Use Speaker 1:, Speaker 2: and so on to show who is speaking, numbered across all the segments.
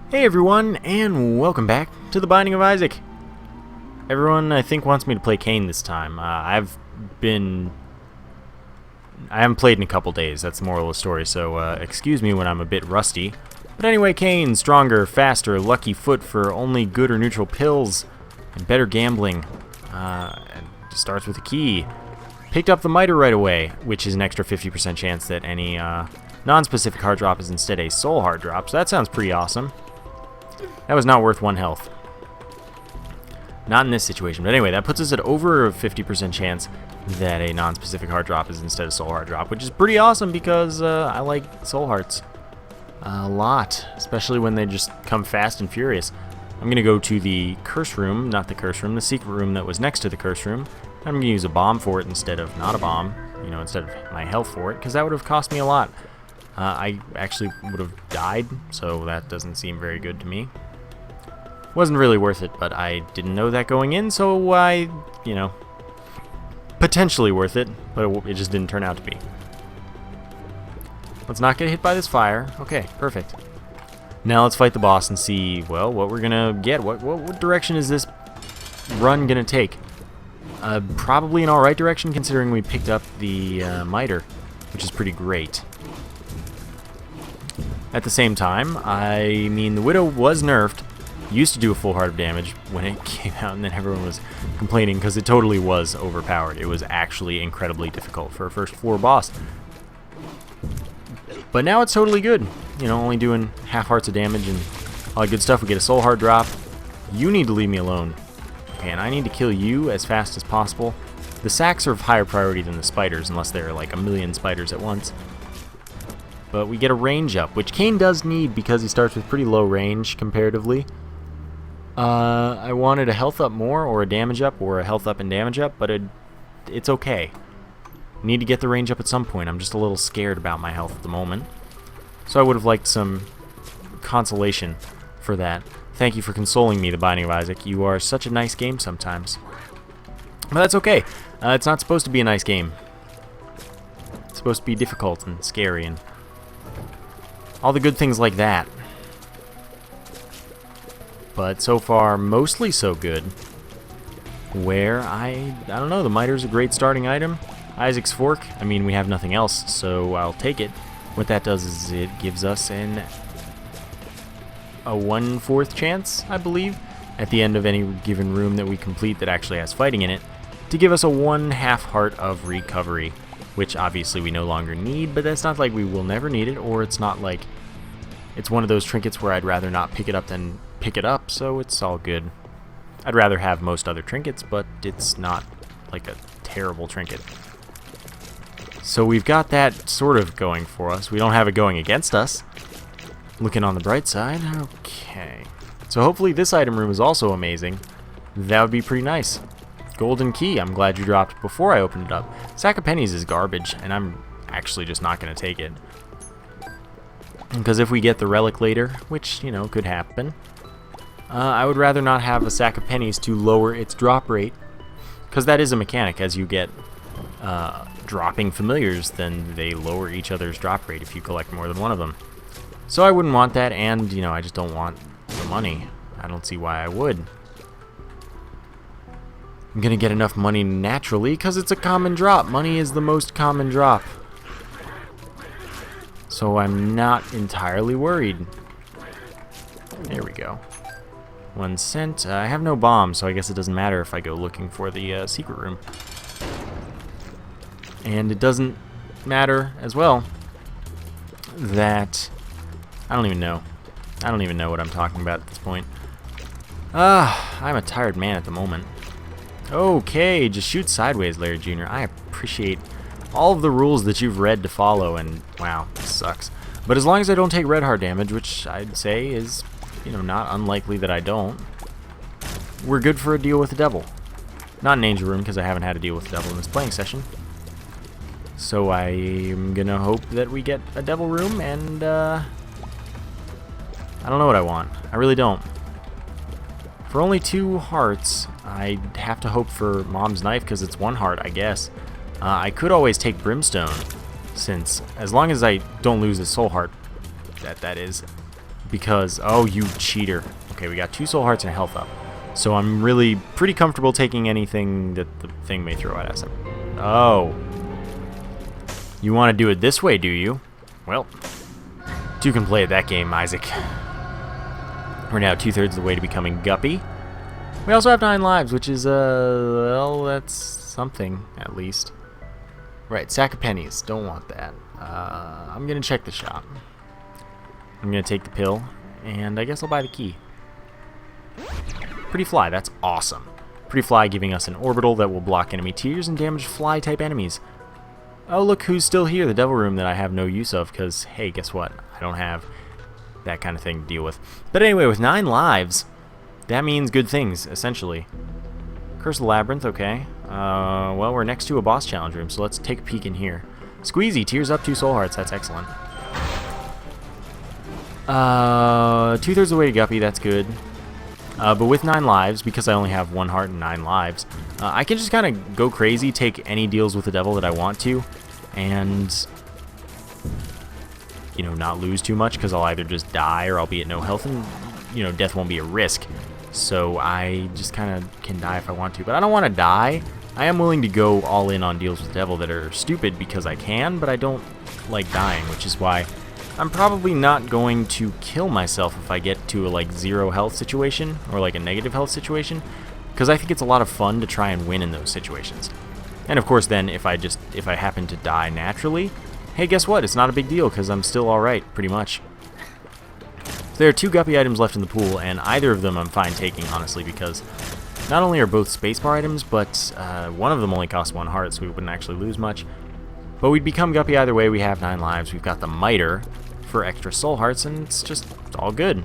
Speaker 1: Hey everyone, and welcome back to The Binding of Isaac. Everyone, I think, wants me to play CAIN this time. I haven't played in a couple days, that's the moral of the story, so excuse me when I'm a bit rusty. But anyway, CAIN, stronger, faster, lucky foot for only good or neutral pills, and better gambling. And it starts with a key. Picked up the miter right away, which is an extra 50% chance that any non-specific hard drop is instead a soul hard drop, so that sounds pretty awesome. That was not worth 1 health. Not in this situation. But anyway, that puts us at over a 50% chance that a non-specific hard drop is instead of soul hard drop, which is pretty awesome because I like soul hearts a lot, especially when they just come fast and furious. I'm going to go to the curse room, not the curse room, the secret room that was next to the curse room. I'm going to use a bomb for it instead of not a bomb, instead of my health for it, because that would have cost me a lot. I actually would have died, so that doesn't seem very good to me. Wasn't really worth it, but I didn't know that going in, so potentially worth it, but it just didn't turn out to be. Let's not get hit by this fire. Okay, perfect. Now let's fight the boss and see, well, what we're gonna get. What direction is this run gonna take? Probably an alright direction, considering we picked up the miter, which is pretty great. At the same time, I mean, the Widow was nerfed. Used to do a full heart of damage when it came out, and then everyone was complaining because it totally was overpowered. It was actually incredibly difficult for a first floor boss. But now it's totally good. Only doing half hearts of damage and all that good stuff. We get a soul heart drop. You need to leave me alone. Okay, and I need to kill you as fast as possible. The sacks are of higher priority than the spiders, unless there are like a million spiders at once. But we get a range up, which CAIN does need because he starts with pretty low range comparatively. I wanted a health up more, or a damage up, or a health up and damage up, but it's okay. Need to get the range up at some point. I'm just a little scared about my health at the moment. So I would have liked some consolation for that. Thank you for consoling me, The Binding of Isaac. You are such a nice game sometimes. But that's okay. It's not supposed to be a nice game. It's supposed to be difficult and scary and all the good things like that. But so far, mostly so good. Where I don't know, the miter's a great starting item. Isaac's Fork, I mean, we have nothing else, so I'll take it. What that does is it gives us a 1/4 chance, I believe, at the end of any given room that we complete that actually has fighting in it, to give us a 1/2 heart of recovery, which obviously we no longer need, but that's not like we will never need it, or it's not like it's one of those trinkets where I'd rather not pick it up than pick it up, so it's all good. I'd rather have most other trinkets, but it's not like a terrible trinket. So we've got that sort of going for us. We don't have it going against us. Looking on the bright side, okay. So hopefully this item room is also amazing. That would be pretty nice. Golden key, I'm glad you dropped before I opened it up. Sack of pennies is garbage, and I'm actually just not going to take it. Because if we get the relic later, which, could happen, I would rather not have a sack of pennies to lower its drop rate. Because that is a mechanic. As you get dropping familiars, then they lower each other's drop rate if you collect more than one of them. So I wouldn't want that, and, I just don't want the money. I don't see why I would. I'm going to get enough money naturally, because it's a common drop. Money is the most common drop. So I'm not entirely worried. There we go. 1 cent. I have no bombs, so I guess it doesn't matter if I go looking for the secret room. And it doesn't matter as well that I don't even know. I don't even know what I'm talking about at this point. I'm a tired man at the moment. Okay, just shoot sideways, Larry Jr. I appreciate all of the rules that you've read to follow, and wow, this sucks. But as long as I don't take red heart damage, which I'd say is, not unlikely that I don't, we're good for a deal with the devil. Not an angel room, because I haven't had a deal with the devil in this playing session. So I'm gonna hope that we get a devil room, and I don't know what I want. I really don't. For only 2 hearts, I'd have to hope for Mom's Knife, because it's 1 heart, I guess. I could always take Brimstone, since as long as I don't lose a soul heart, that is, Because, oh, you cheater. Okay, we got 2 soul hearts and a health up. So I'm really pretty comfortable taking anything that the thing may throw at us. Oh. You want to do it this way, do you? Well, 2 can play at that game, Isaac. We're now 2/3 of the way to becoming Guppy. We also have 9 lives, which is, well, that's something, at least. Right, sack of pennies. Don't want that. I'm going to check the shop. I'm going to take the pill, and I guess I'll buy the key. Pretty Fly, that's awesome. Pretty Fly giving us an orbital that will block enemy tears and damage fly-type enemies. Oh, look who's still here, the Devil Room that I have no use of, because, hey, guess what? I don't have that kind of thing to deal with. But anyway, with 9 lives, that means good things, essentially. Curse of the Labyrinth, okay. Well, we're next to a boss challenge room, so let's take a peek in here. SQUEEZY tears up 2 soul hearts, that's excellent. 2/3 of the way to Guppy, that's good. But with 9 lives, because I only have 1 heart and 9 lives, I can just kind of go crazy, take any deals with the devil that I want to, and, you know, not lose too much, because I'll either just die or I'll be at no health, and, you know, death won't be a risk. So I just kind of can die if I want to. But I don't want to die. I am willing to go all in on deals with the devil that are stupid because I can, but I don't like dying, which is why I'm probably not going to kill myself if I get to a like 0 health situation or like a negative health situation, because I think it's a lot of fun to try and win in those situations. And of course then if I happen to die naturally, hey, guess what? It's not a big deal because I'm still alright, pretty much. There are 2 Guppy items left in the pool, and either of them I'm fine taking, honestly, because not only are both spacebar items, but one of them only costs 1 heart, so we wouldn't actually lose much. But we'd become Guppy either way. We have 9 lives. We've got the Miter for extra soul hearts, and it's all good.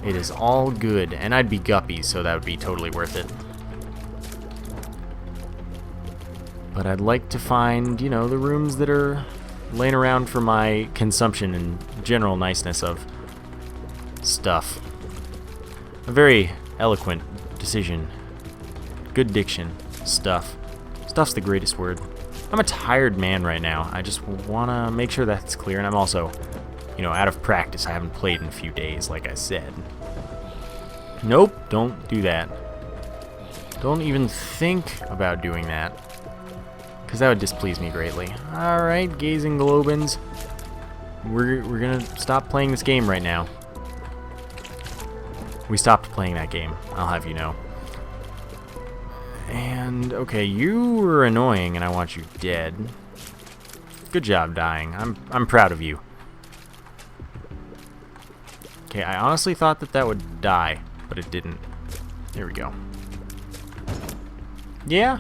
Speaker 1: It is all good, and I'd be Guppy, so that would be totally worth it. But I'd like to find, you know, the rooms that are laying around for my consumption and general niceness of stuff. A very eloquent decision. Good diction. Stuff. Stuff's the greatest word. I'm a tired man right now. I just want to make sure that's clear, and I'm also, you know, out of practice. I haven't played in a few days, like I said. Nope, don't do that. Don't even think about doing that, because that would displease me greatly. Alright, Gazing Globins. We're gonna stop playing this game right now. We stopped playing that game, I'll have you know. And, okay, you were annoying and I want you dead. Good job dying. I'm proud of you. Okay, I honestly thought that would die, but it didn't. There we go. Yeah.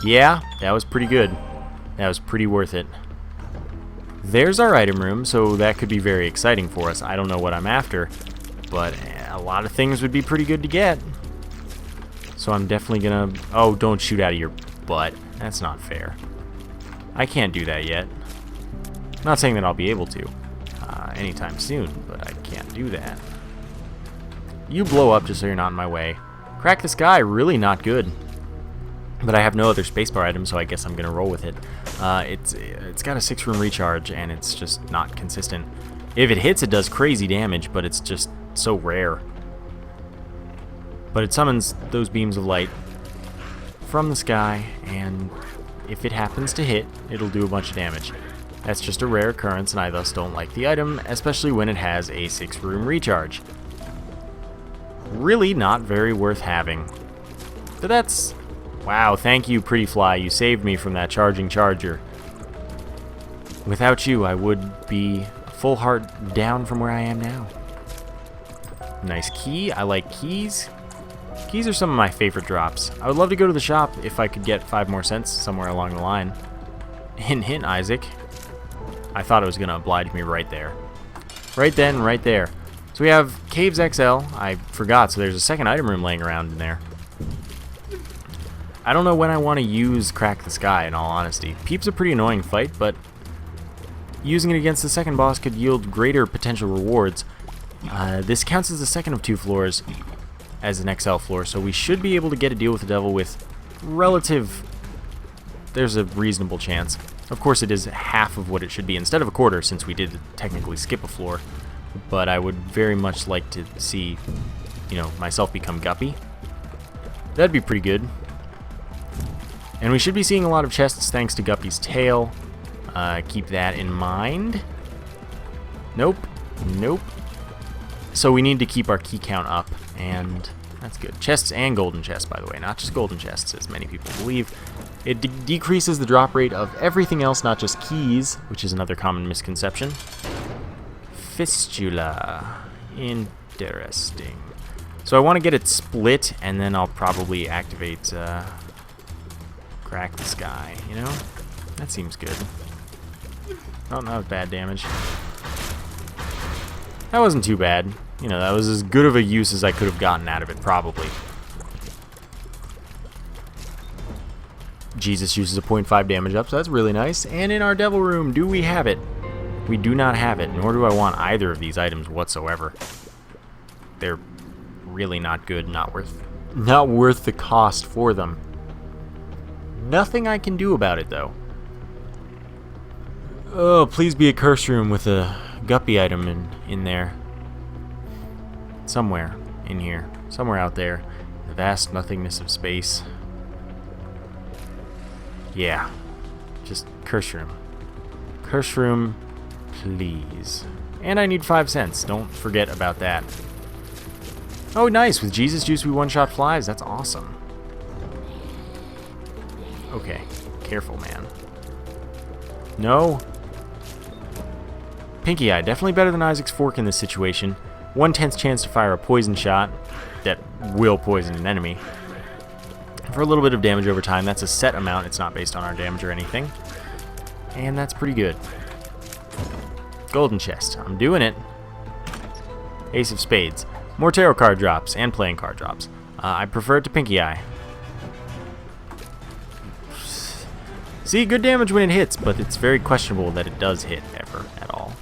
Speaker 1: Yeah, that was pretty good. That was pretty worth it. There's our item room, so that could be very exciting for us. I don't know what I'm after, but a lot of things would be pretty good to get. So I'm definitely gonna... Oh, don't shoot out of your butt. That's not fair. I can't do that yet. I'm not saying that I'll be able to anytime soon, but I can't do that. You blow up just so you're not in my way. Crack the Sky, really not good. But I have no other spacebar item, so I guess I'm gonna roll with it. It's got a 6-room recharge, and it's just not consistent. If it hits, it does crazy damage, but it's just so rare. But it summons those beams of light from the sky, and if it happens to hit, it'll do a bunch of damage. That's just a rare occurrence, and I thus don't like the item, especially when it has a 6-room recharge. Really not very worth having. But that's... Wow, thank you, Pretty Fly. You saved me from that charging charger. Without you, I would be full heart down from where I am now. Nice key. I like keys. Keys are some of my favorite drops. I would love to go to the shop if I could get 5 more cents somewhere along the line. Hint, hint, Isaac. I thought it was going to oblige me right there. Right then, right there. So we have Caves XL. I forgot, so there's a second item room laying around in there. I don't know when I want to use Crack the Sky, in all honesty. Peep's a pretty annoying fight, but using it against the second boss could yield greater potential rewards. This counts as the second of 2 floors as an XL floor, so we should be able to get a deal with the devil with relative... There's a reasonable chance. Of course, it is half of what it should be instead of a quarter, since we did technically skip a floor. But I would very much like to see, you know, myself become Guppy. That'd be pretty good. And we should be seeing a lot of chests thanks to Guppy's tail. Keep that in mind. Nope. Nope. So we need to keep our key count up, and that's good. Chests and golden chests, by the way, not just golden chests, as many people believe. It decreases the drop rate of everything else, not just keys, which is another common misconception. Fistula. Interesting. So I want to get it split, and then I'll probably activate Crack the Sky, you know? That seems good. Oh, that was bad damage. That wasn't too bad. You know, that was as good of a use as I could have gotten out of it, probably. Jesus uses a 0.5 damage up, so that's really nice. And in our devil room, do we have it? We do not have it, nor do I want either of these items whatsoever. They're really not good, not worth the cost for them. Nothing I can do about it, though. Oh, please be a curse room with a Guppy item in there. Somewhere in here. Somewhere out there. The vast nothingness of space. Yeah. Just curse room. Curse room, please. And I need 5 cents. Don't forget about that. Oh, nice. With Jesus Juice, we one-shot flies. That's awesome. Okay. Careful, man. No. Pinky Eye. Definitely better than Isaac's Fork in this situation. 1/10 chance to fire a poison shot that will poison an enemy. For a little bit of damage over time. That's a set amount. It's not based on our damage or anything. And that's pretty good. Golden chest. I'm doing it. Ace of Spades. More tarot card drops and playing card drops. I prefer it to Pinky Eye. See, good damage when it hits, but it's very questionable that it does hit ever at all.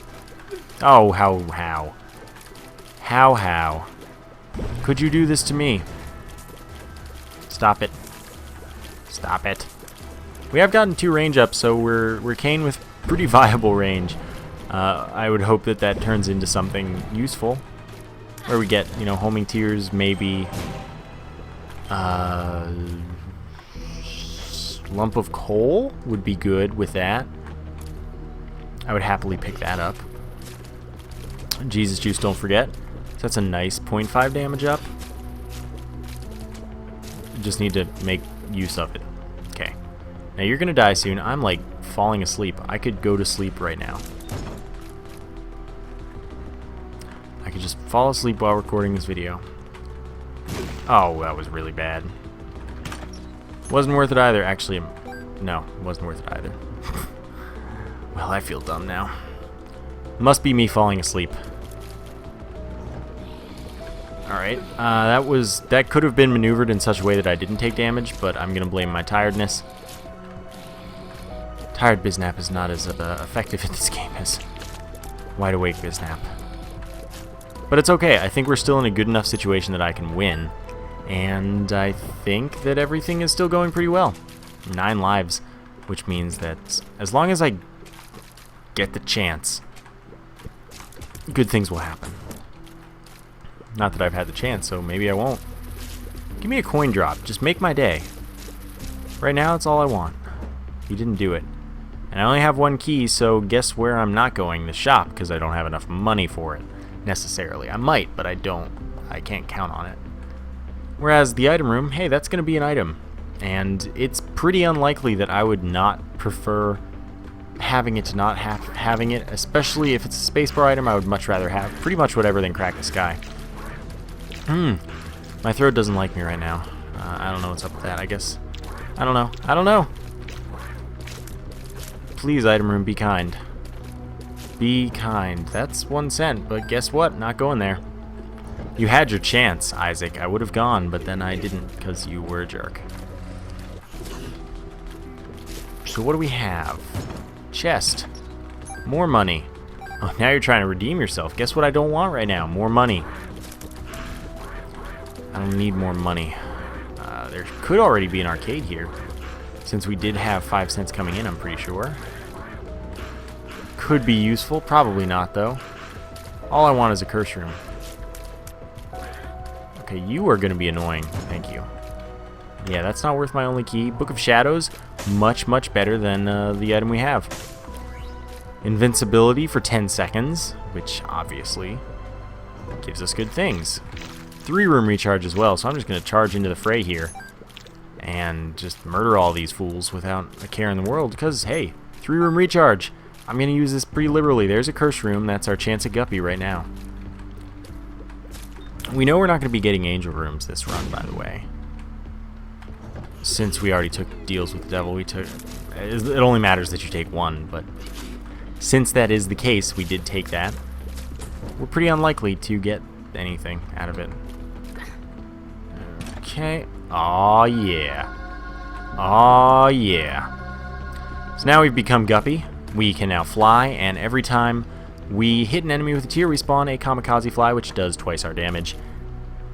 Speaker 1: Oh, how? How? Could you do this to me? Stop it. Stop it. We have gotten 2 range up, so we're CAIN with pretty viable range. I would hope that that turns into something useful. Where we get, you know, homing tears, maybe lump of coal would be good with that. I would happily pick that up. Jesus Juice, don't forget. So that's a nice 0.5 damage up. Just need to make use of it. Okay. Now you're gonna die soon. I'm like falling asleep. I could go to sleep right now. I could just fall asleep while recording this video. Oh, that was really bad. Wasn't worth it either. Actually, no, wasn't worth it either. Well, I feel dumb now. Must be me falling asleep. Alright, that could have been maneuvered in such a way that I didn't take damage, but I'm gonna blame my tiredness. Tired bisnap is not as effective in this game as wide awake bisnap. But it's okay, I think we're still in a good enough situation that I can win. And I think that everything is still going pretty well. 9 lives, which means that as long as I get the chance, good things will happen. Not that I've had the chance, so maybe I won't. Give me a coin drop. Just make my day. Right now, that's all I want. You didn't do it. And I only have 1 key, so guess where I'm not going? The shop, because I don't have enough money for it, necessarily. I might, but I don't. I can't count on it. Whereas the item room, hey, that's going to be an item. And it's pretty unlikely that I would not prefer having it to not having it, especially if it's a spacebar item. I would much rather have pretty much whatever than Crack the Sky. My throat doesn't like me right now. I don't know what's up with that, I guess. I don't know. Please, item room, be kind. Be kind. That's 1 cent, but guess what? Not going there. You had your chance, Isaac. I would have gone, but then I didn't because you were a jerk. So what do we have? Chest. More money. Oh, now you're trying to redeem yourself. Guess what I don't want right now? More money. I don't need more money. There could already be an arcade here, since we did have 5 cents coming in, I'm pretty sure. could be useful. Probably not, though. All I want is a curse room. Okay, you are going to be annoying. Thank you. Yeah, that's not worth my only key. Book of Shadows, much, much better than the item we have. Invincibility for 10 seconds, which obviously gives us good things. 3-room recharge as well, so I'm just going to charge into the fray here and just murder all these fools without a care in the world because, hey, 3-room recharge. I'm going to use this pretty liberally. There's a curse room. That's our chance at Guppy right now. We know we're not going to be getting angel rooms this run, by the way. Since we already took deals with the devil, it only matters that you take one, but since that is the case, we did take that. We're pretty unlikely to get anything out of it. Okay. Aw, yeah. Aw, yeah. So now we've become Guppy. We can now fly, and every time we hit an enemy with a tier, we spawn a kamikaze fly, which does twice our damage.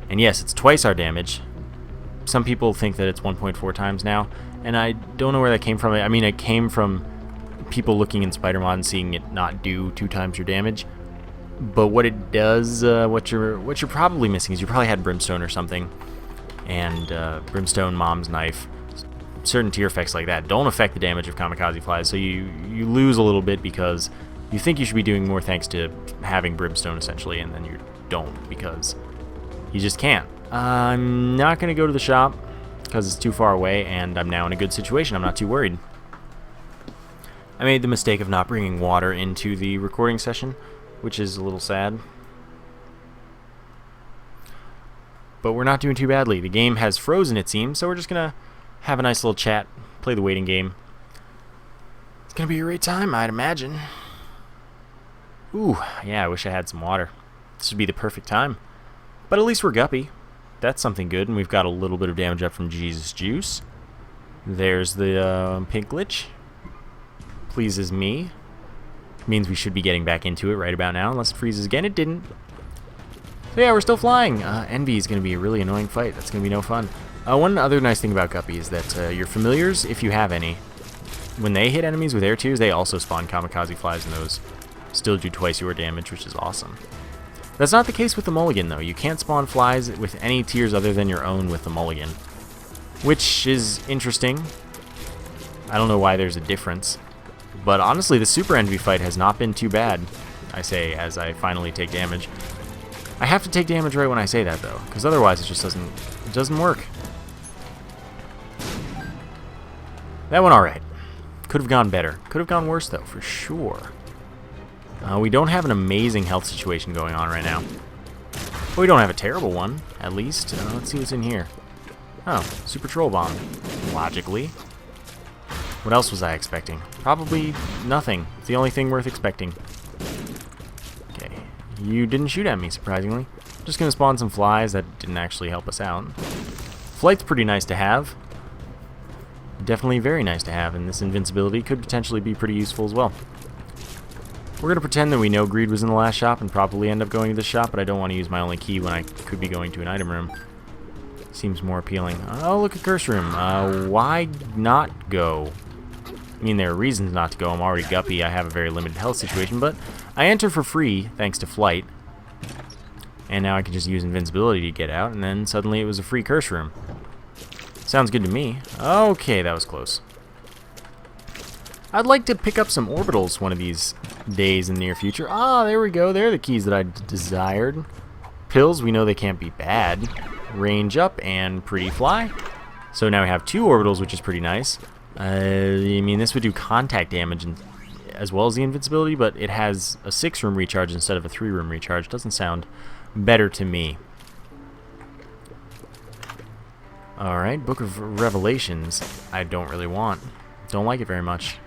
Speaker 1: And yes, it's twice our damage. Some people think that it's 1.4 times now, and I don't know where that came from. I mean, it came from people looking in Spider-Mod and seeing it not do 2 times your damage. But what it does, what you're probably missing is you probably had Brimstone or something, and Brimstone, Mom's Knife, certain tier effects like that don't affect the damage of kamikaze flies, so you lose a little bit because you think you should be doing more thanks to having Brimstone essentially, and then you don't because you just can't. I'm not going to go to the shop because it's too far away, and I'm now in a good situation. I'm not too worried. I made the mistake of not bringing water into the recording session, which is a little sad. But we're not doing too badly. The game has frozen, it seems, so we're just going to have a nice little chat, play the waiting game. It's going to be a great time, I'd imagine. Ooh, yeah, I wish I had some water. This would be the perfect time. But at least we're Guppy. That's something good, and we've got a little bit of damage up from Jesus Juice. There's the pink glitch. Pleases me. Means we should be getting back into it right about now, unless it freezes again. It didn't. So yeah, we're still flying. Envy is going to be a really annoying fight. That's going to be no fun. One other nice thing about Guppy is that your familiars, if you have any, when they hit enemies with air tiers, they also spawn kamikaze flies, and those still do twice your damage, which is awesome. That's not the case with the mulligan, though. You can't spawn flies with any tiers other than your own with the mulligan, which is interesting. I don't know why there's a difference. But honestly, the Super Envy fight has not been too bad, I say, as I finally take damage. I have to take damage right when I say that, though, because otherwise it just doesn't work. That went alright. Could have gone better. Could have gone worse, though, for sure. We don't have an amazing health situation going on right now. But we don't have a terrible one, at least. Let's see what's in here. Oh, Super Troll Bomb. Logically. What else was I expecting? Probably nothing. It's the only thing worth expecting. Okay. You didn't shoot at me, surprisingly. Just gonna spawn some flies. That didn't actually help us out. Flight's pretty nice to have. Definitely very nice to have, and this invincibility could potentially be pretty useful as well. We're going to pretend that we know Greed was in the last shop and probably end up going to this shop, but I don't want to use my only key when I could be going to an item room. Seems more appealing. Oh, look at Curse Room. Why not go? I mean, there are reasons not to go. I'm already Guppy. I have a very limited health situation, but I enter for free thanks to Flight. And now I can just use Invincibility to get out, and then suddenly it was a free Curse Room. Sounds good to me. Okay, that was close. I'd like to pick up some orbitals one of these days in the near future. Ah, there we go. They're the keys that I desired. Pills, we know they can't be bad. Range up and Pretty Fly. So now we have 2 orbitals, which is pretty nice. I mean, this would do contact damage as well as the invincibility, but it has a 6-room recharge instead of a 3-room recharge. Doesn't sound better to me. Alright, Book of Revelations. I don't really want. Don't like it very much.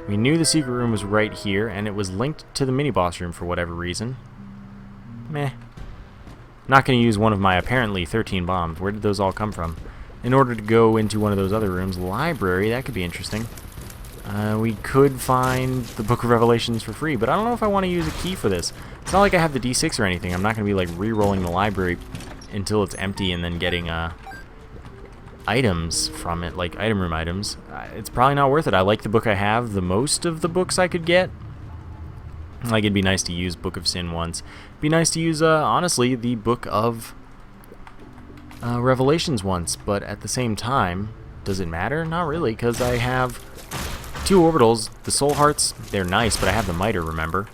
Speaker 1: We knew the secret room was right here, and it was linked to the mini-boss room for whatever reason. Meh. Not going to use one of my apparently 13 bombs. Where did those all come from? In order to go into one of those other rooms, library, that could be interesting. We could find the Book of Revelations for free, but I don't know if I want to use a key for this. It's not like I have the D6 or anything. I'm not going to be like re-rolling the library until it's empty and then getting items from it, like item room items. It's probably not worth it. I like the book I have the most of the books I could get, Like, it'd be nice to use Book of Sin once. It'd be nice to use, honestly, the Book of Revelations once. But at the same time, does it matter? Not really, because I have 2 orbitals. The Soul Hearts, they're nice, but I have the Miter, remember?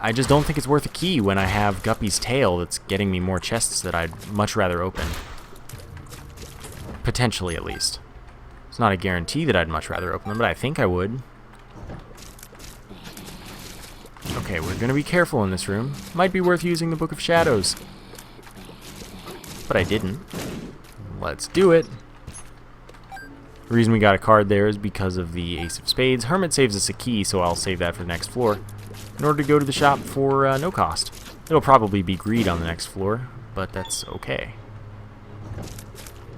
Speaker 1: I just don't think it's worth a key when I have Guppy's Tail that's getting me more chests that I'd much rather open. Potentially, at least. It's not a guarantee that I'd much rather open them, but I think I would. Okay, we're going to be careful in this room. Might be worth using the Book of Shadows. But I didn't. Let's do it. The reason we got a card there is because of the Ace of Spades. Hermit saves us a key, so I'll save that for the next floor in order to go to the shop for no cost. It'll probably be greed on the next floor, but that's okay.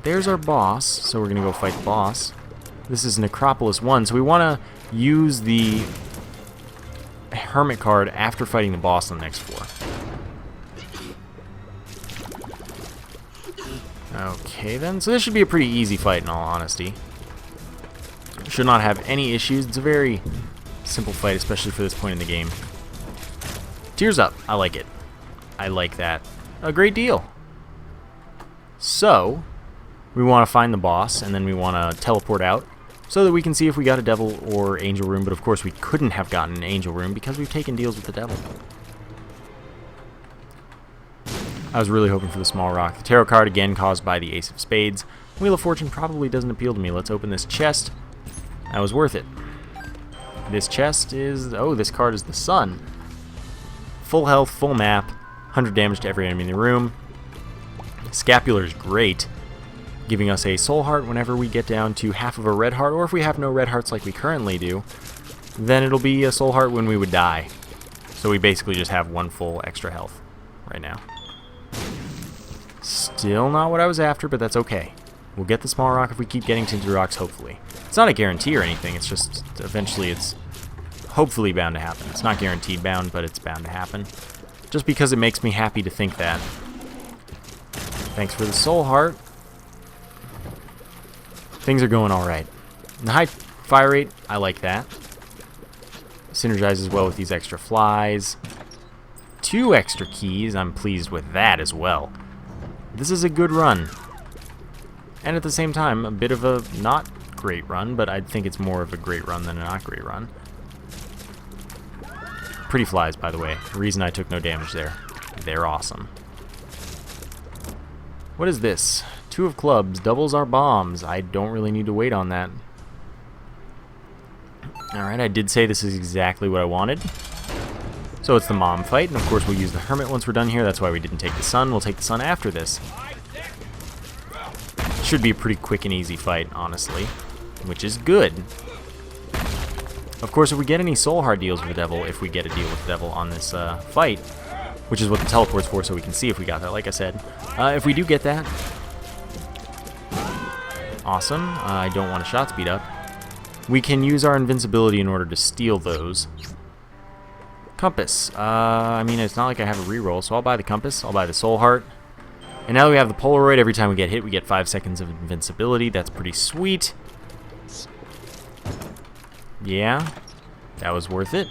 Speaker 1: There's our boss, so we're going to go fight the boss. This is Necropolis 1, so we want to use the Hermit card after fighting the boss on the next floor. Okay then, so this should be a pretty easy fight in all honesty. Should not have any issues. It's a very simple fight, especially for this point in the game. Tears up. I like it. I like that a great deal. So, we want to find the boss, and then we want to teleport out so that we can see if we got a devil or angel room, but of course we couldn't have gotten an angel room because we've taken deals with the devil. I was really hoping for the small rock. The tarot card again caused by the Ace of Spades. Wheel of Fortune probably doesn't appeal to me. Let's open this chest. That was worth it. This chest is... oh, this card is the Sun. Full health, full map, 100 damage to every enemy in the room. Scapular is great, giving us a soul heart whenever we get down to half of a red heart, or if we have no red hearts like we currently do, then it'll be a soul heart when we would die. So we basically just have 1 full extra health right now. Still not what I was after, but that's okay. We'll get the small rock if we keep getting tinted rocks, hopefully. It's not a guarantee or anything, it's just eventually it's hopefully bound to happen. It's not guaranteed bound, but it's bound to happen. Just because it makes me happy to think that. Thanks for the soul heart. Things are going alright. The high fire rate, I like that. Synergizes well with these extra flies. 2 extra keys, I'm pleased with that as well. This is a good run. And at the same time, a bit of a not great run, but I think it's more of a great run than a not great run. Pretty flies, by the way. The reason I took no damage there. They're awesome. What is this? 2 of clubs, doubles our bombs. I don't really need to wait on that. Alright, I did say this is exactly what I wanted. So it's the mom fight, and of course we'll use the hermit once we're done here. That's why we didn't take the sun. We'll take the sun after this. Should be a pretty quick and easy fight, honestly, which is good. Of course, if we get any soul heart deals with the devil, if we get a deal with the devil on this fight, which is what the teleport's for, so we can see if we got that, like I said. If we do get that, awesome. I don't want a shot speed up. We can use our invincibility in order to steal those. Compass. I mean, it's not like I have a reroll, so I'll buy the compass. I'll buy the soul heart. And now that we have the Polaroid, every time we get hit, we get 5 seconds of invincibility. That's pretty sweet. Yeah, that was worth it.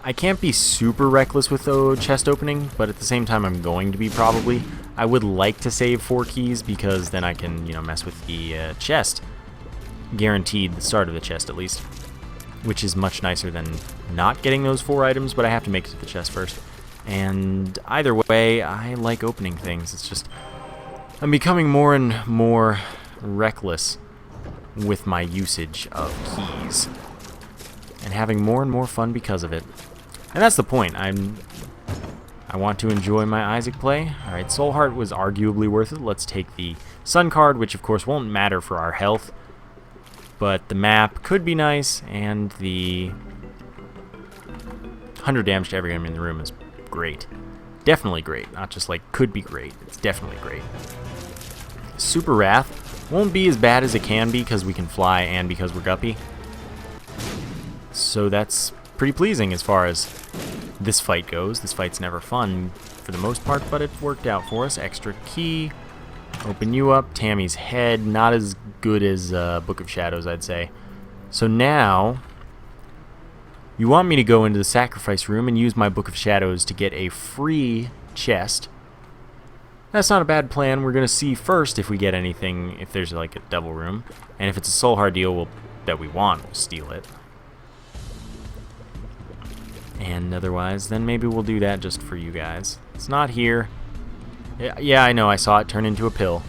Speaker 1: I can't be super reckless with the chest opening, but at the same time I'm going to be probably. I would like to save 4 keys because then I can, you know, mess with the chest. Guaranteed the start of the chest at least, which is much nicer than not getting those 4 items, but I have to make it to the chest first. And either way, I like opening things. It's just, I'm becoming more and more reckless with my usage of keys, and having more and more fun because of it. And that's the point. I want to enjoy my Isaac play. Alright, Soul Heart was arguably worth it. Let's take the Sun card, which of course won't matter for our health, but the map could be nice, and the 100 damage to every enemy in the room is great. Definitely great. Not just like could be great. It's definitely great. Super Wrath won't be as bad as it can be because we can fly and because we're Guppy. So that's pretty pleasing as far as this fight goes. This fight's never fun for the most part, but it worked out for us. Extra key. Open you up. Tammy's head. Not as good as Book of Shadows, I'd say. So now You want me to go into the sacrifice room and use my Book of Shadows to get a free chest. That's not a bad plan. We're going to see first if we get anything, if there's like a devil room. And if it's a soul heart deal that we want, we'll steal it. And otherwise, then maybe we'll do that just for you guys. It's not here. Yeah, I know, I saw it turn into a pill.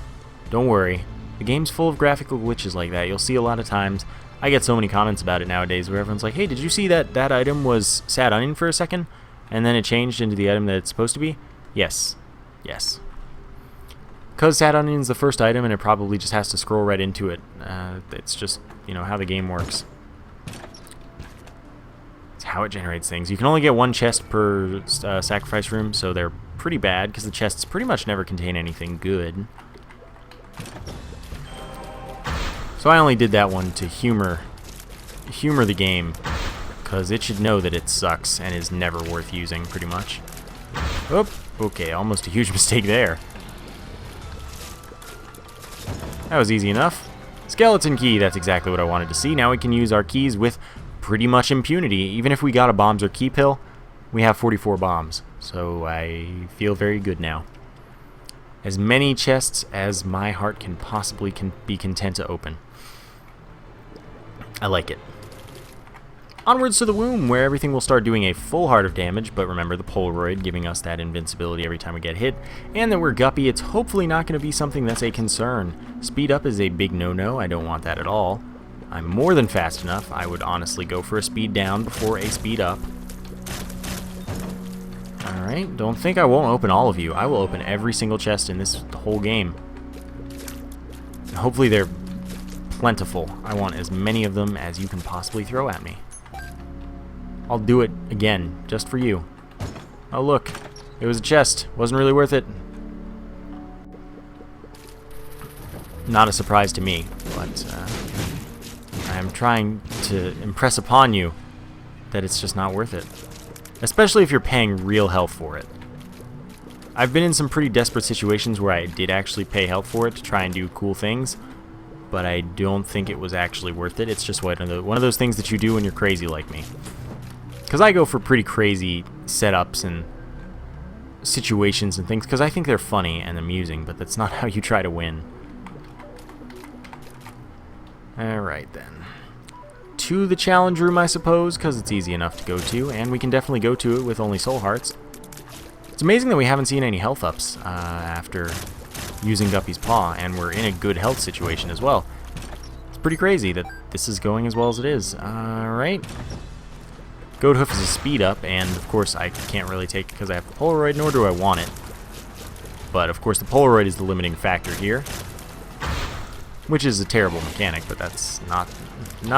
Speaker 1: Don't worry. The game's full of graphical glitches like that. You'll see a lot of times. I get so many comments about it nowadays where everyone's like, hey, did you see that that item was sad onion for a second? And then it changed into the item that it's supposed to be? Yes. Yes. Because sad onion's the first item and it probably just has to scroll right into it. It's just, you know, how the game works. It's how it generates things. You can only get one chest per sacrifice room, so they're pretty bad because the chests pretty much never contain anything good. So I only did that one to humor the game, because it should know that it sucks and is never worth using, pretty much. Oh, okay, almost a huge mistake there. That was easy enough. Skeleton key, that's exactly what I wanted to see. Now we can use our keys with pretty much impunity. Even if we got a bombs or key pill, we have 44 bombs. So I feel very good now. As many chests as my heart can possibly be content to open. I like it. Onwards to the womb, where everything will start doing a full heart of damage, but remember the Polaroid giving us that invincibility every time we get hit, and that we're guppy. It's hopefully not going to be something that's a concern. Speed up is a big no-no. I don't want that at all. I'm more than fast enough. I would honestly go for a speed down before a speed up. Alright, don't think I won't open all of you. I will open every single chest in this whole game. And hopefully they're plentiful. I want as many of them as you can possibly throw at me. I'll do it again, just for you. Oh look, it was a chest. Wasn't really worth it. Not a surprise to me, but I am trying to impress upon you that it's just not worth it. Especially if you're paying real health for it. I've been in some pretty desperate situations where I did actually pay health for it to try and do cool things, but I don't think it was actually worth it. It's just one of those things that you do when you're crazy like me. Because I go for pretty crazy setups and situations and things, because I think they're funny and amusing, but that's not how you try to win. Alright then. To the challenge room, I suppose, because it's easy enough to go to, and we can definitely go to it with only soul hearts. It's amazing that we haven't seen any health ups after using Guppy's Paw, and we're in a good health situation as well. It's pretty crazy that this is going as well as it is. Alright. Goat Hoof is a speed up, and of course I can't really take it because I have the Polaroid, nor do I want it. But of course the Polaroid is the limiting factor here, which is a terrible mechanic, but that's not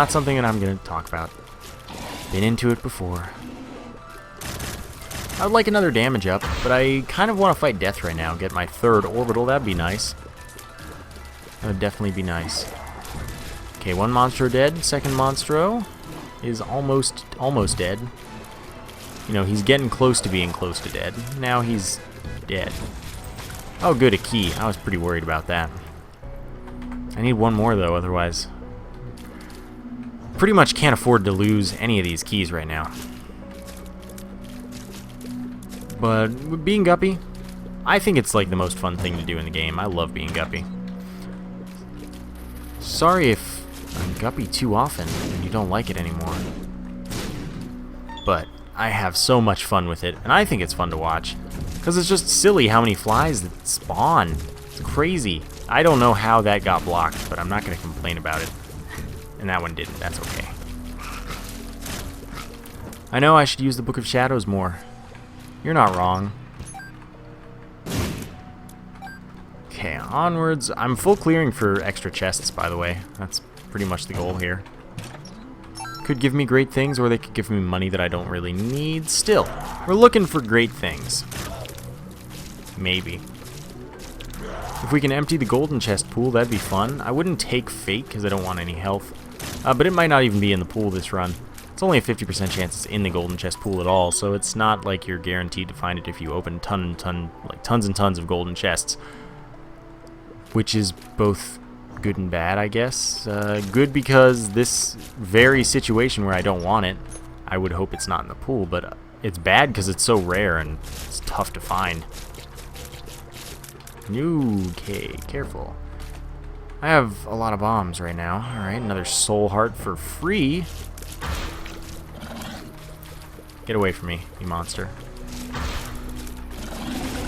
Speaker 1: something that I'm going to talk about. Been into it before. I would like another damage up, but I kind of want to fight death right now. Get my third orbital, that'd be nice. That would definitely be nice. Okay, one Monstro dead. Second Monstro is almost dead. You know, he's getting close to being close to dead. Now he's dead. Oh good, a key. I was pretty worried about that. I need one more though, otherwise pretty much can't afford to lose any of these keys right now. But with being Guppy, I think it's like the most fun thing to do in the game. I love being Guppy. Sorry if I'm Guppy too often and you don't like it anymore. But I have so much fun with it, and I think it's fun to watch. Because it's just silly how many flies that spawn. It's crazy. I don't know how that got blocked, but I'm not going to complain about it. And that one didn't. That's okay. I know I should use the Book of Shadows more. You're not wrong. Okay, onwards. I'm full clearing for extra chests, by the way. That's pretty much the goal here. Could give me great things, or they could give me money that I don't really need. Still, we're looking for great things. Maybe. If we can empty the golden chest pool, that'd be fun. I wouldn't take Fate because I don't want any health. But it might not even be in the pool this run. It's only a 50% chance it's in the golden chest pool at all, so it's not like you're guaranteed to find it if you open tons and tons of golden chests. Which is both good and bad, I guess. Good because this very situation where I don't want it, I would hope it's not in the pool, but it's bad because it's so rare and it's tough to find. Okay, careful. I have a lot of bombs right now. Alright, another soul heart for free. Get away from me, you monster.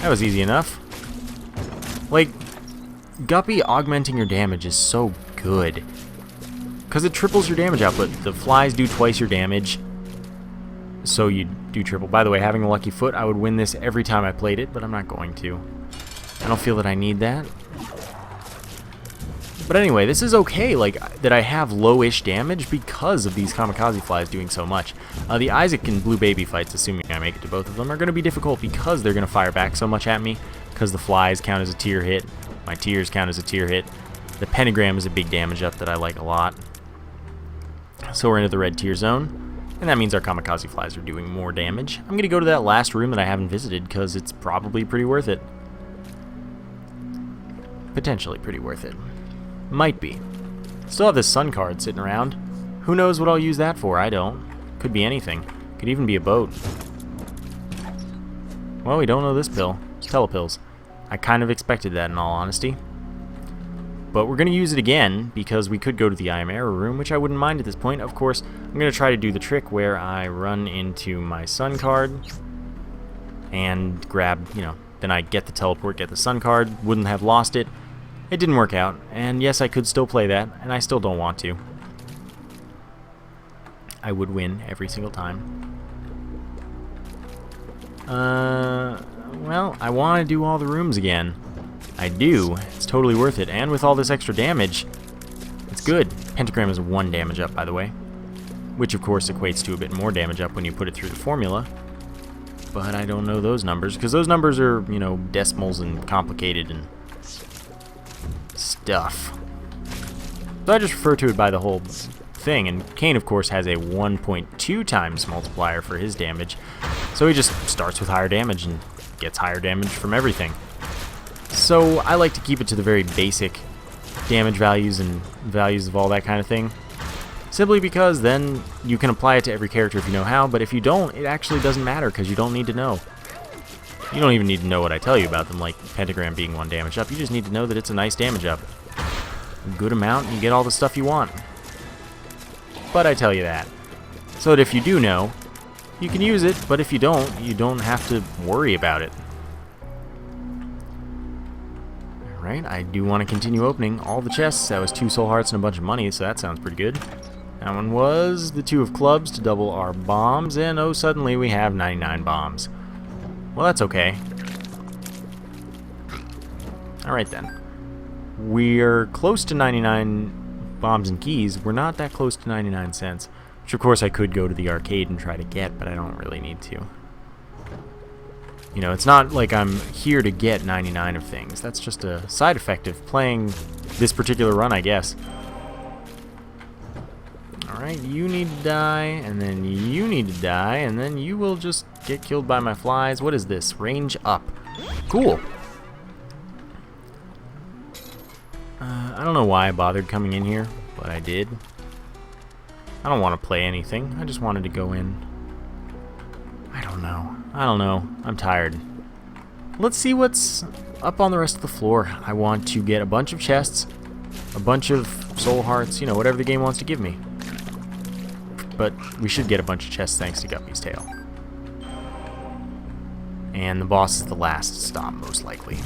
Speaker 1: That was easy enough. Like, Guppy augmenting your damage is so good. Because it triples your damage output. The flies do twice your damage. So you do triple. By the way, having a lucky foot, I would win this every time I played it, but I'm not going to. I don't feel that I need that. But anyway, this is okay, like, that I have low-ish damage because of these kamikaze flies doing so much. The Isaac and Blue Baby fights, assuming I make it to both of them, are going to be difficult because they're going to fire back so much at me, because the flies count as a tier hit, my tiers count as a tier hit. The pentagram is a big damage up that I like a lot. So we're into the red tier zone, and that means our kamikaze flies are doing more damage. I'm going to go to that last room that I haven't visited because it's probably pretty worth it. Potentially pretty worth it. Might be. Still have this sun card sitting around. Who knows what I'll use that for? I don't. Could be anything. Could even be a boat. Well, we don't know this pill. It's telepills. I kind of expected that in all honesty. But we're going to use it again because we could go to the I Am Error room, which I wouldn't mind at this point. Of course, I'm going to try to do the trick where I run into my sun card and grab, then I get the teleport, get the sun card, wouldn't have lost it. It didn't work out, and yes, I could still play that, and I still don't want to. I would win every single time. Well, I want to do all the rooms again. I do. It's totally worth it, and with all this extra damage, it's good. Pentagram is 1 damage up, by the way, which of course equates to a bit more damage up when you put it through the formula. But I don't know those numbers, because those numbers are, decimals and complicated and stuff. So I just refer to it by the whole thing, and CAIN, of course, has a 1.2 times multiplier for his damage, so he just starts with higher damage and gets higher damage from everything. So I like to keep it to the very basic damage values and values of all that kind of thing, simply because then you can apply it to every character if you know how, but if you don't, it actually doesn't matter because you don't need to know. You don't even need to know what I tell you about them, like Pentagram being 1 damage up. You just need to know that it's a nice damage up. A good amount, and you get all the stuff you want. But I tell you that, so that if you do know, you can use it, but if you don't have to worry about it. Alright, I do want to continue opening all the chests. That was 2 soul hearts and a bunch of money, so that sounds pretty good. That one was the 2 of clubs to double our bombs, and oh, suddenly we have 99 bombs. Well, that's okay. Alright then. We're close to 99 bombs and keys. We're not that close to 99 cents. Which, of course, I could go to the arcade and try to get, but I don't really need to. It's not like I'm here to get 99 of things. That's just a side effect of playing this particular run, I guess. Alright, you need to die, and then you need to die, and then you will just get killed by my flies. What is this? Range up. Cool. I don't know why I bothered coming in here, but I did. I don't want to play anything. I just wanted to go in. I don't know. I'm tired. Let's see what's up on the rest of the floor. I want to get a bunch of chests, a bunch of soul hearts, whatever the game wants to give me. But we should get a bunch of chests thanks to Guppy's tail. And the boss is the last stop, most likely.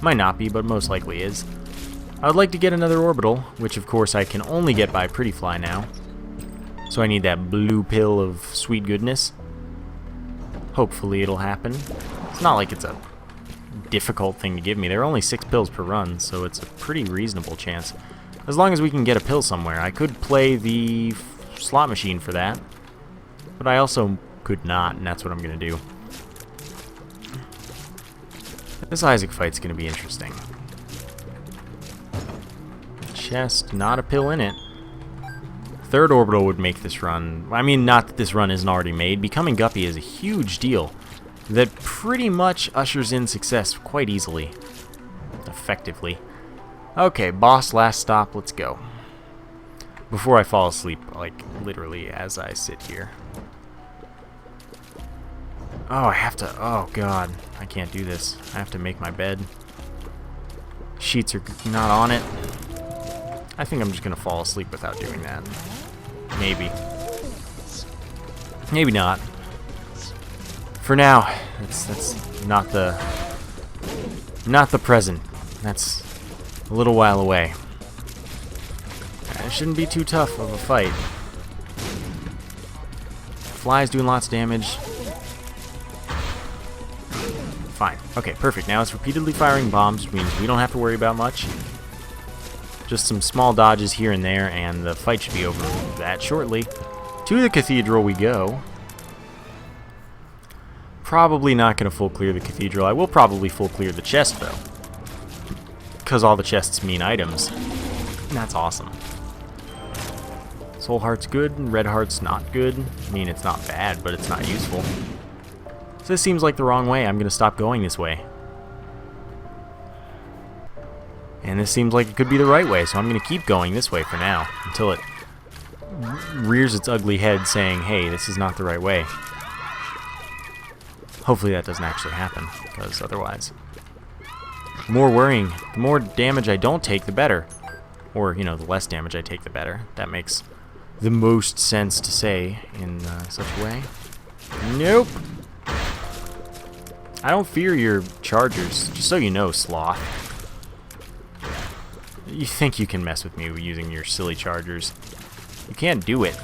Speaker 1: Might not be, but most likely is. I would like to get another orbital, which of course I can only get by Pretty Fly now. So I need that blue pill of sweet goodness. Hopefully it'll happen. It's not like it's a difficult thing to give me. There are only 6 pills per run, so it's a pretty reasonable chance. As long as we can get a pill somewhere. I could play the slot machine for that, but I also could not, and that's what I'm going to do. This Isaac fight's going to be interesting. Chest, not a pill in it. 3rd orbital would make this run. I mean, not that this run isn't already made. Becoming Guppy is a huge deal that pretty much ushers in success quite easily. Effectively. Okay, boss last stop, let's go. before I fall asleep, like literally as I sit here. Oh, I have to, oh god, I can't do this. I have to make my bed. Sheets are not on it. I think I'm just gonna fall asleep without doing that. Maybe. Maybe not. For now, that's not the present. That's a little while away. It shouldn't be too tough of a fight. Fly's doing lots of damage. Fine. Okay, perfect. Now it's repeatedly firing bombs, which means we don't have to worry about much. Just some small dodges here and there, and the fight should be over that shortly. To the cathedral we go. Probably not going to full clear the cathedral. I will probably full clear the chest, though. Because all the chests mean items. And that's awesome. Soul Heart's good, and Red Heart's not good. I mean, it's not bad, but it's not useful. So this seems like the wrong way. I'm going to stop going this way. And this seems like it could be the right way, so I'm going to keep going this way for now, until it rears its ugly head saying, hey, this is not the right way. Hopefully that doesn't actually happen, because otherwise... The more worrying, the more damage I don't take, the better. Or, you know, the less damage I take, the better. That makes the most sense to say in such a way. Nope! I don't fear your chargers, just so you know, Sloth. You think you can mess with me using your silly chargers. You can't do it.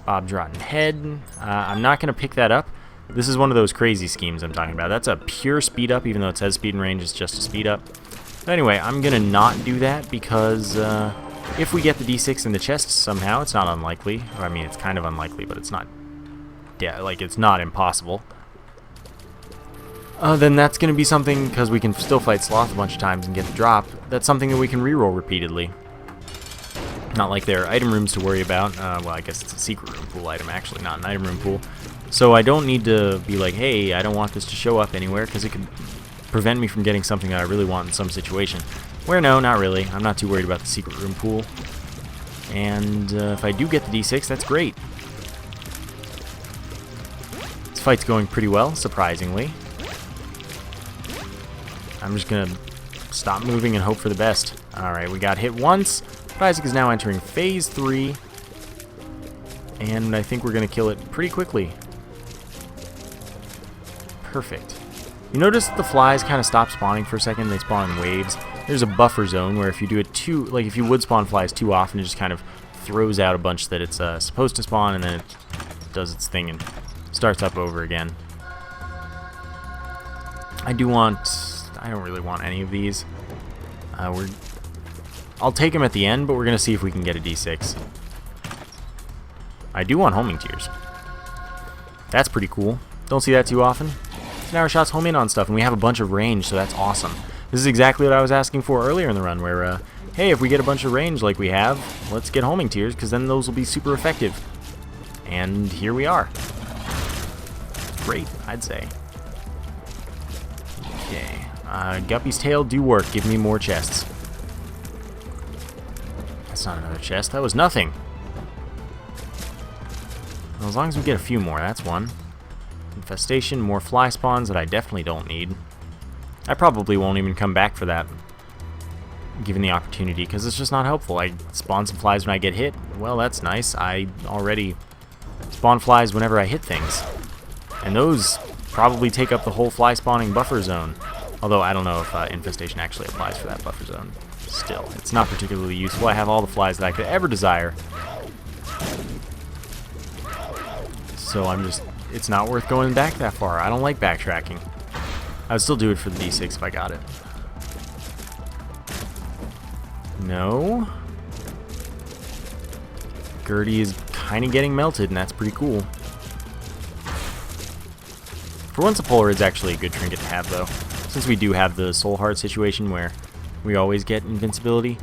Speaker 1: Bob's Rotten Head. I'm not going to pick that up. This is one of those crazy schemes I'm talking about. That's a pure speed up, even though it says speed and range, it's just a speed up. But anyway, I'm going to not do that because if we get the D6 in the chest somehow, it's not unlikely. Or, I mean, it's kind of unlikely, but it's not... Yeah, like, it's not impossible. Then that's going to be something, because we can still fight Sloth a bunch of times and get the drop, that's something that we can reroll repeatedly. Not like there are item rooms to worry about. Well, I guess it's a secret room pool item, actually, not an item room pool. So I don't need to be like, hey, I don't want this to show up anywhere, because it could prevent me from getting something that I really want in some situation. Where, no, not really. I'm not too worried about the secret room pool. And if I do get the D6, that's great. This fight's going pretty well, surprisingly. I'm just going to stop moving and hope for the best. Alright, we got hit once. But Isaac is now entering Phase 3. And I think we're going to kill it pretty quickly. Perfect. You notice that the flies kind of stop spawning for a second. They spawn in waves. There's a buffer zone where if you do it too... Like, if you would spawn flies too often, it just kind of throws out a bunch that it's supposed to spawn, and then it does its thing and starts up over again. I don't really want any of these. I'll take them at the end, but we're going to see if we can get a D6. I do want homing tears. That's pretty cool. Don't see that too often. So now our shots home in on stuff, and we have a bunch of range, so that's awesome. This is exactly what I was asking for earlier in the run, where, hey, if we get a bunch of range like we have, let's get homing tears, because then those will be super effective. And here we are. Great, I'd say. Okay. Guppy's tail do work. Give me more chests. That's not another chest. That was nothing. Well, as long as we get a few more, that's one. Infestation, more fly spawns that I definitely don't need. I probably won't even come back for that, given the opportunity, because it's just not helpful. I spawn some flies when I get hit. Well, that's nice. I already spawn flies whenever I hit things. And those probably take up the whole fly spawning buffer zone. Although I don't know if infestation actually applies for that buffer zone. Still, it's not particularly useful. I have all the flies that I could ever desire. So it's not worth going back that far. I don't like backtracking. I would still do it for the D6 if I got it. No. Gertie is kind of getting melted, and that's pretty cool. For once, a Polaroid's actually a good trinket to have, though, since we do have the Soul Heart situation where we always get invincibility.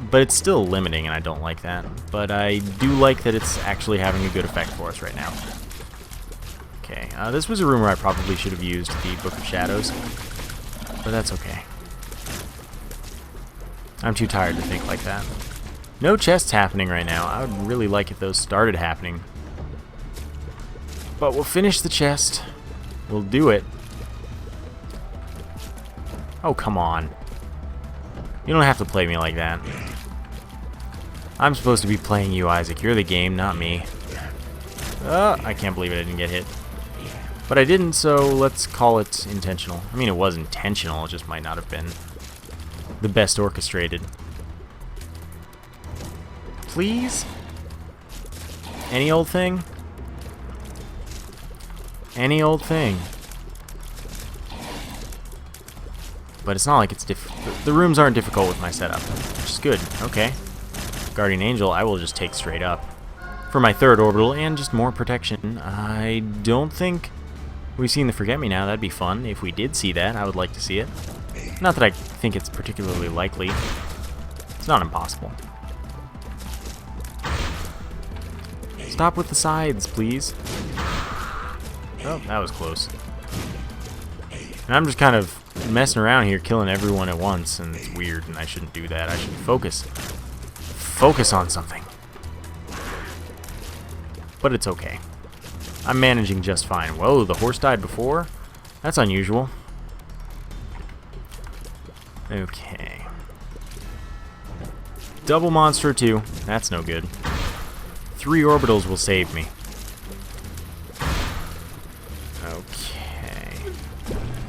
Speaker 1: But it's still limiting, and I don't like that. But I do like that it's actually having a good effect for us right now. Okay, this was a room where I probably should have used the Book of Shadows, but that's okay. I'm too tired to think like that. No chests happening right now. I would really like if those started happening. But we'll finish the chest. We'll do it. Oh, come on. You don't have to play me like that. I'm supposed to be playing you, Isaac. You're the game, not me. I can't believe it. I didn't get hit. But I didn't, so let's call it intentional. I mean, it was intentional. It just might not have been the best orchestrated. Please? Any old thing? Any old thing. But it's not like it's the rooms aren't difficult with my setup, which is good. Okay. Guardian Angel, I will just take straight up for my third orbital and just more protection. I don't think we've seen the Forget Me Now. That'd be fun. If we did see that, I would like to see it. Not that I think it's particularly likely. It's not impossible. Stop with the sides, please. Oh, that was close. And I'm just kind of messing around here, killing everyone at once, and it's weird, and I shouldn't do that. I should focus. Focus on something. But it's okay. I'm managing just fine. Whoa, the horse died before? That's unusual. Okay. Double monster 2. That's no good. 3 orbitals will save me. Okay.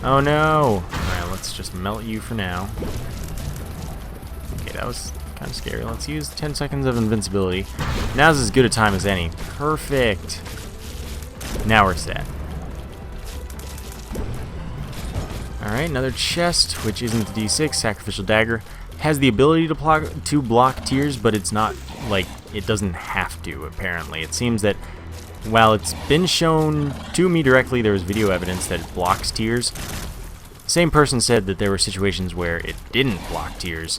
Speaker 1: Oh no! Alright, let's just melt you for now. Okay, that was kind of scary. Let's use 10 seconds of invincibility. Now's as good a time as any. Perfect. Now we're set. Alright, another chest, which isn't the D6. Sacrificial Dagger has the ability to block tears, but it's not, like, it doesn't have to, apparently. It seems that while it's been shown to me directly, there was video evidence that it blocks tears. The same person said that there were situations where it didn't block tears,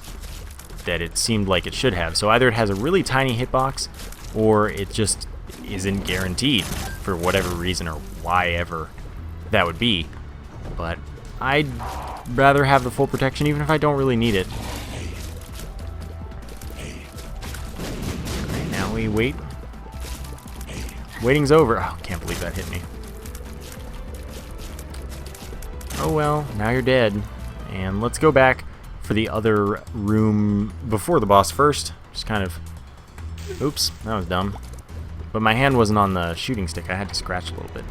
Speaker 1: that it seemed like it should have. So either it has a really tiny hitbox, or it just isn't guaranteed for whatever reason or why ever that would be. But I'd rather have the full protection even if I don't really need it. Alright, now we wait. Waiting's over. Oh, can't believe that hit me. Oh well, now you're dead. And let's go back for the other room before the boss first. Just kind of... Oops, that was dumb. But my hand wasn't on the shooting stick. I had to scratch a little bit.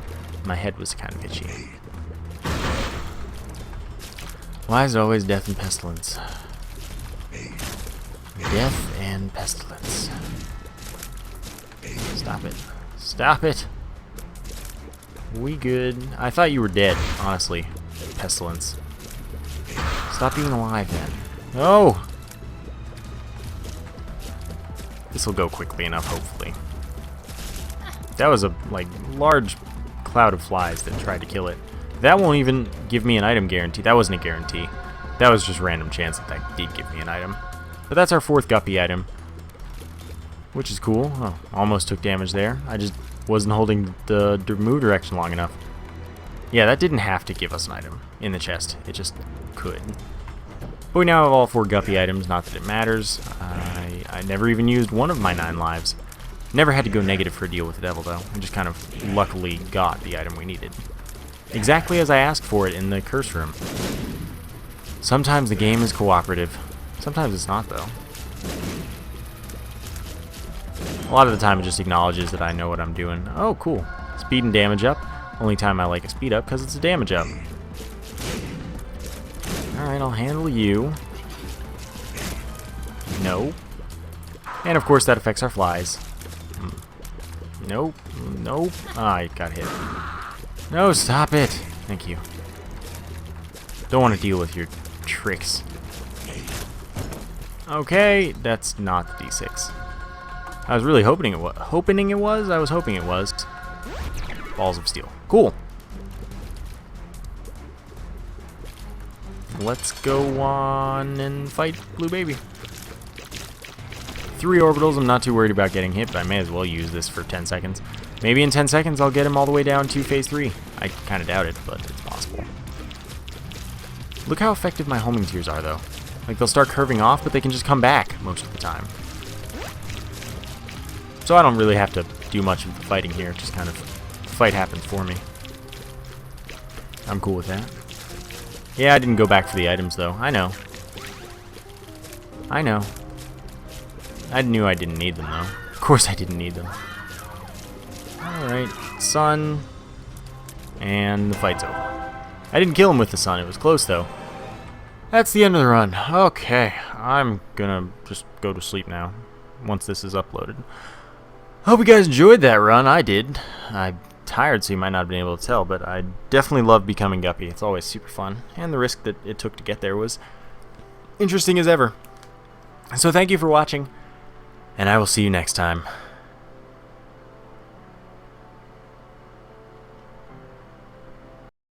Speaker 1: My head was kind of itchy. Why is it always death and pestilence? Death and pestilence. Stop it. Stop it. We good. I thought you were dead, honestly. Pestilence. Stop being alive, then. No! This will go quickly enough, hopefully. That was a, like, large cloud of flies that tried to kill it. That won't even give me an item guarantee. That wasn't a guarantee. That was just random chance that that did give me an item. But that's our 4th guppy item, which is cool. Oh, almost took damage there. I just wasn't holding the move direction long enough. Yeah, that didn't have to give us an item in the chest. It just could. But we now have all 4 guppy items. Not that it matters. I never even used one of my 9 lives. Never had to go negative for a deal with the devil, though. I just kind of luckily got the item we needed. Exactly as I asked for it in the curse room. Sometimes the game is cooperative. Sometimes it's not, though. A lot of the time it just acknowledges that I know what I'm doing. Oh, cool. Speed and damage up. Only time I like a speed up because it's a damage up. Alright, I'll handle you. No. And of course that affects our flies. Nope. Nope. Ah, I got hit. No, stop it. Thank you. Don't want to deal with your tricks. Okay, that's not the D6. I was really hoping it was. I was hoping it was. Balls of steel. Cool. Let's go on and fight Blue Baby. 3 orbitals. I'm not too worried about getting hit, but I may as well use this for 10 seconds. Maybe in 10 seconds I'll get him all the way down to phase 3. I kind of doubt it, but it's possible. Look how effective my homing tears are, though. Like, they'll start curving off, but they can just come back most of the time. So I don't really have to do much of the fighting here. Just kind of, the fight happens for me. I'm cool with that. Yeah, I didn't go back for the items, though. I know. I know. I knew I didn't need them, though. Of course I didn't need them. Alright, sun. And the fight's over. I didn't kill him with the sun. It was close, though. That's the end of the run. Okay, I'm gonna just go to sleep now once this is uploaded. Hope you guys enjoyed that run. I did. I'm tired, so you might not have been able to tell, but I definitely love becoming Guppy. It's always super fun, and the risk that it took to get there was interesting as ever. So thank you for watching, and I will see you next time.